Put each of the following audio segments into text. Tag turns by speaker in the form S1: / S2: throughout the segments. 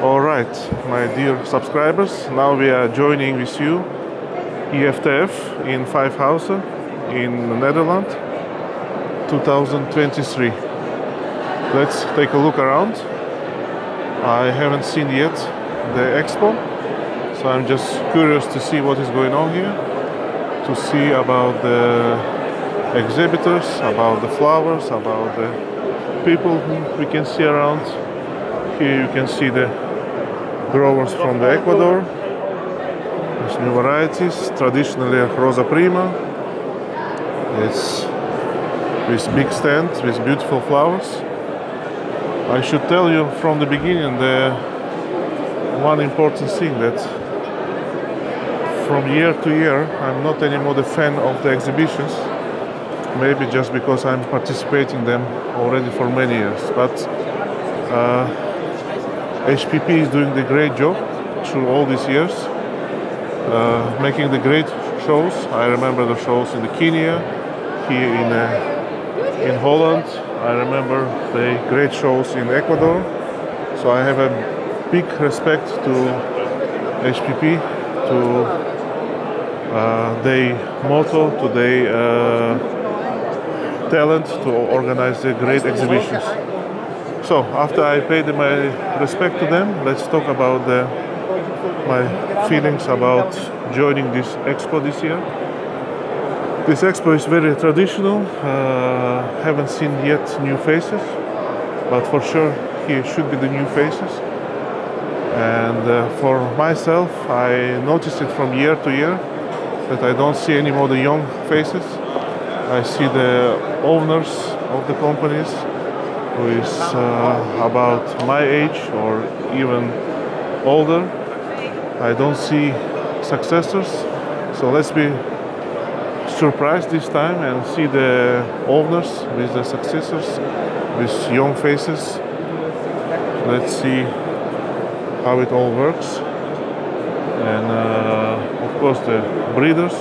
S1: Alright, my dear subscribers, now we are joining with you IFTF in Vijfhuizen in the Netherlands 2023. Let's take a look around. I haven't seen yet the expo, so I'm just curious to see what is going on here, to see about the exhibitors, about the flowers, about the people who we can see around. Here you can see the growers from the Ecuador. There's new varieties, traditionally Rosa Prima. It's with big stands with beautiful flowers. I should tell you from the beginning the one important thing, that from year to year I'm not anymore the fan of the exhibitions. Maybe just because I'm participating in them already for many years. But HPP is doing the great job through all these years, making the great shows. I remember the shows in the Kenya, here in Holland. I remember the great shows in Ecuador. So I have a big respect to HPP, to their motto, to their talent to organize the great exhibitions. So after I paid my respect to them, let's talk about my feelings about joining this expo this year. This expo is very traditional. Haven't seen yet new faces, but for sure here should be the new faces. And for myself, I noticed it from year to year that I don't see any more the young faces. I see the owners of the companies who is about my age or even older. I don't see successors, so let's be surprised this time and see the owners with the successors, with young faces. Let's see how it all works. And of course the breeders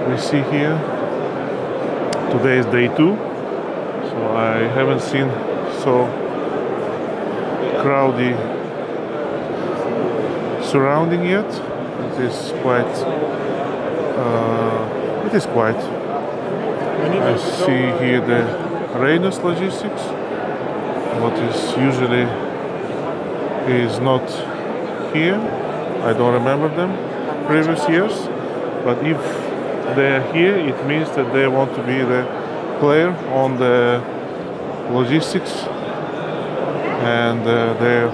S1: we see here. Today is day 2. So I haven't seen so crowdy surrounding yet. It is quite. I see here the Rhenus logistics. What is usually is not here. I don't remember them previous years. But if they're here, it means that they want to be the player on the logistics, and they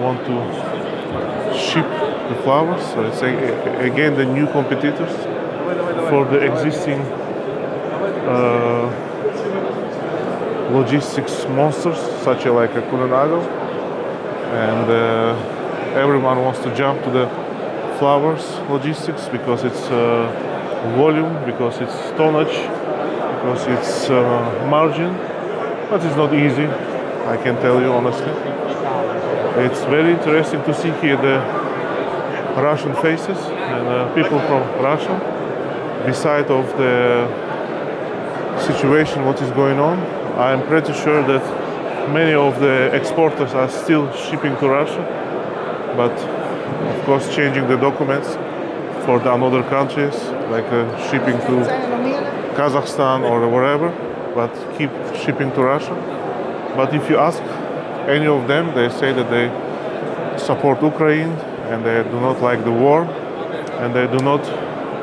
S1: want to ship the flowers. So it's again the new competitors for the existing logistics monsters, such like a Kunanago, and everyone wants to jump to the flowers logistics because it's volume, because it's tonnage, because it's margin, but it's not easy, I can tell you honestly. It's very interesting to see here the Russian faces and people from Russia. Beside of the situation what is going on, I'm pretty sure that many of the exporters are still shipping to Russia, but of course changing the documents for the another countries, like shipping to Kazakhstan or wherever, but keep shipping to Russia. But if you ask any of them, they say that they support Ukraine and they do not like the war and they do not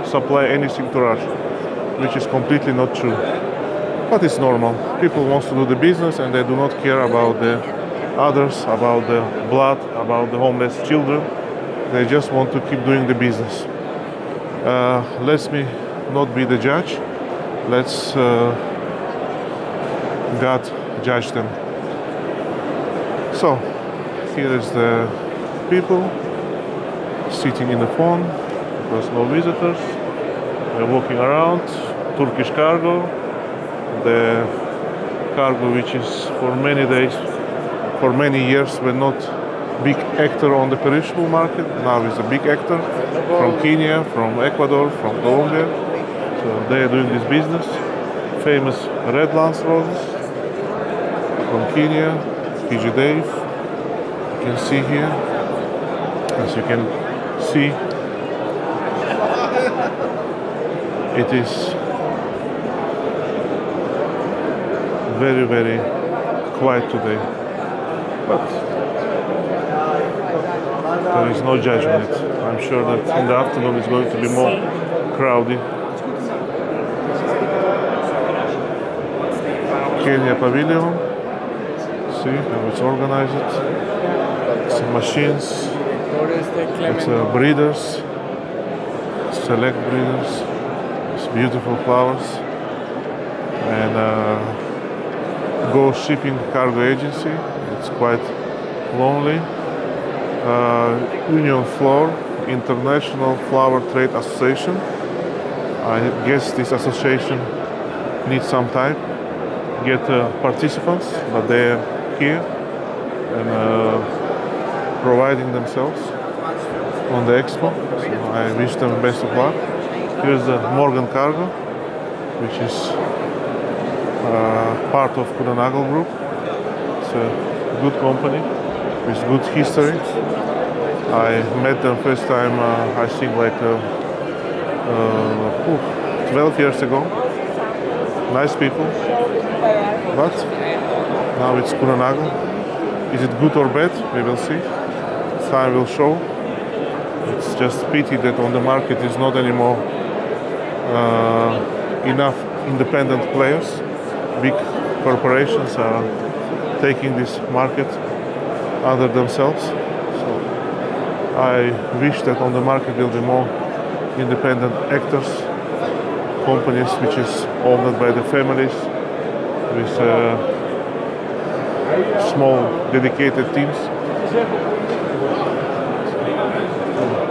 S1: supply anything to Russia, which is completely not true. But it's normal. People want to do the business and they do not care about the others, about the blood, about the homeless children. They just want to keep doing the business. Let me not be the judge. Let's God judge them. So here is the people sitting in the phone because no visitors. They're walking around. Turkish cargo, the cargo which is for many days, for many years were not big actor on the perishable market. Now is a big actor from Kenya, from Ecuador, from Colombia. So they are doing this business. Famous red lance roses from Kenya, PG Dave. You can see here, as you can see, it is very, very quiet today, but there is no judgment. I'm sure that in the afternoon it's going to be more crowded. Kenya Pavilion, see how it's organized. Some machines, it's breeders, select breeders, it's beautiful flowers, and Go Shipping Cargo Agency, it's quite lonely. Union Floor, International Flower Trade Association. I guess this association needs some time, get participants, but they are here and providing themselves on the expo. So I wish them best of luck. Here's the Morgan Cargo, which is part of Kuehne+Nagel Group. It's a good company with good history. I met them first time, I think, like 12 years ago. Nice people, but now it's Kuehne+Nagel. Is it good or bad? We will see. Time will show. It's just pity that on the market is not anymore enough independent players. Big corporations are taking this market under themselves. So I wish that on the market will be more independent actors, companies which is owned by the families with small dedicated teams.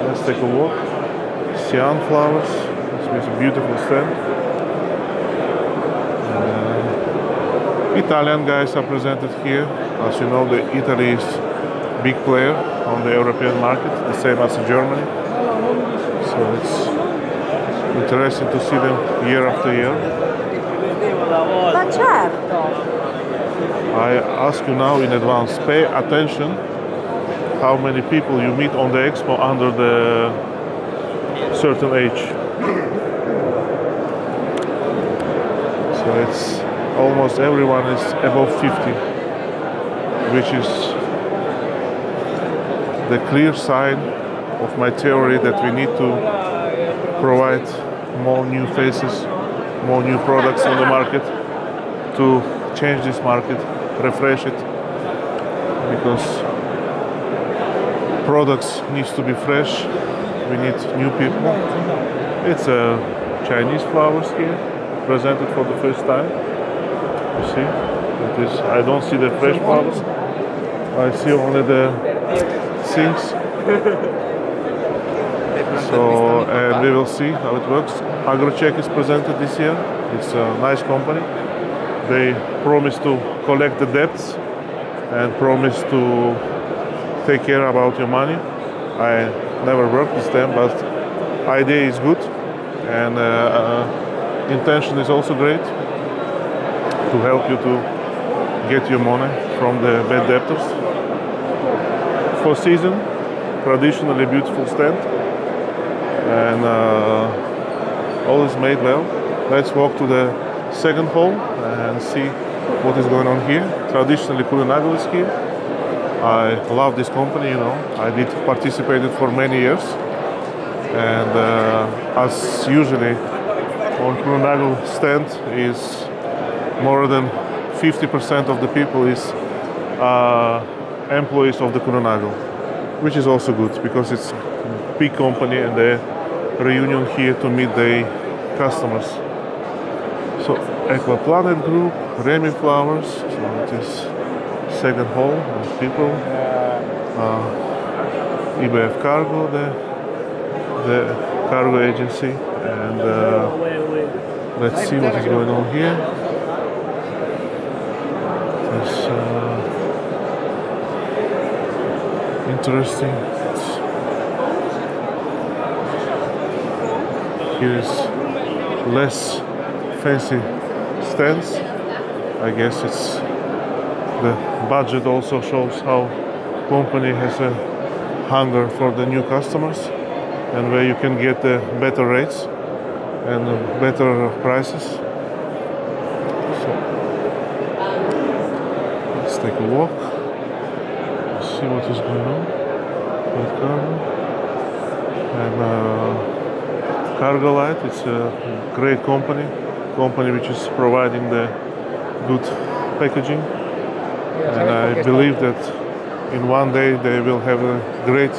S1: Let's take a walk. Cyan flowers, it's a beautiful stand. Italian guys are presented here. As you know, Italy is big player on the European market, the same as Germany. So it's interesting to see them year after year.
S2: Ma certo.
S1: I ask you now in advance, pay attention how many people you meet on the expo under the certain age. So it's almost everyone is above 50, which is the clear sign of my theory that we need to provide more new faces, more new products on the market to change this market, refresh it, because products needs to be fresh. We need new people. It's Chinese flowers here, presented for the first time. You see, it is. I don't see the fresh flowers. I see only the things. So, and we will see how it works. AgroCheck is presented this year. It's a nice company. They promise to collect the debts and promise to take care about your money. I never worked with them, but idea is good, and intention is also great, to help you to get your money from the bad debtors. For season, traditionally beautiful stand, and all is made well. Let's walk to the second hall and see what is going on here. Traditionally Kuehne+Nagel is here. I love this company, you know. I did participated for many years, and as usually on Kuehne+Nagel stand is more than 50% of the people is employees of the Kuehne+Nagel, which is also good because it's a big company and they reunion here to meet their customers. So Ecuador Group, Remy Flowers, so it is second hall of people. IBF Cargo, the cargo agency, and let's see what is going on here. It's interesting. Here is less fancy stands. I guess it's the budget also shows how company has a hunger for the new customers, and where you can get better rates and better prices. So let's take a walk, see what is going on with cargo. And Cargo Light, it's a great company which is providing the good packaging, and I believe that in one day they will have a great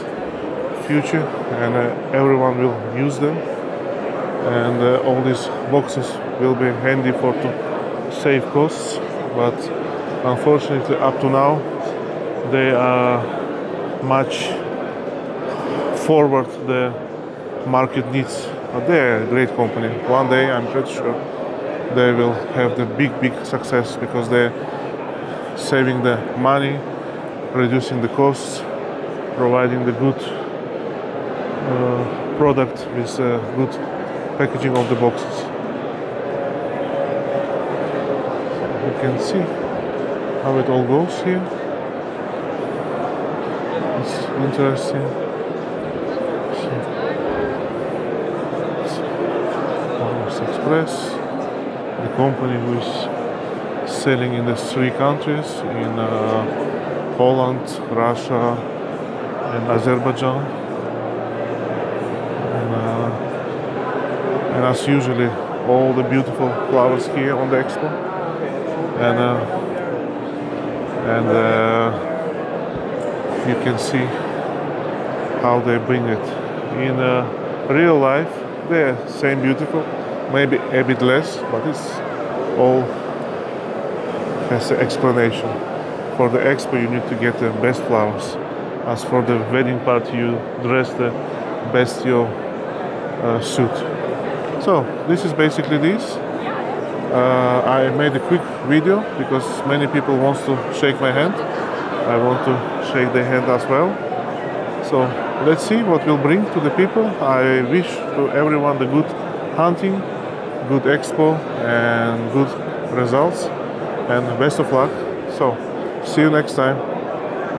S1: future, and everyone will use them, and all these boxes will be handy for to save costs. But unfortunately, up to now, they are much forward the market needs. But they're a great company. One day, I'm pretty sure they will have the big success, because they're saving the money, reducing the costs, providing the good product with good packaging of the boxes. You can see how it all goes here. It's interesting. Express, the company who is selling in the 3 countries, in Poland, Russia, and Azerbaijan. And as usually, all the beautiful flowers here on the expo. And you can see how they bring it. In real life, they're same beautiful, maybe a bit less, but it's all has an explanation. For the expo, you need to get the best flowers. As for the wedding party, you dress the best your suit. So this is basically this. I made a quick video because many people want to shake my hand. I want to shake their hand as well. So let's see what we'll bring to the people. I wish to everyone the good hunting, good expo, and good results, and best of luck. So see you next time.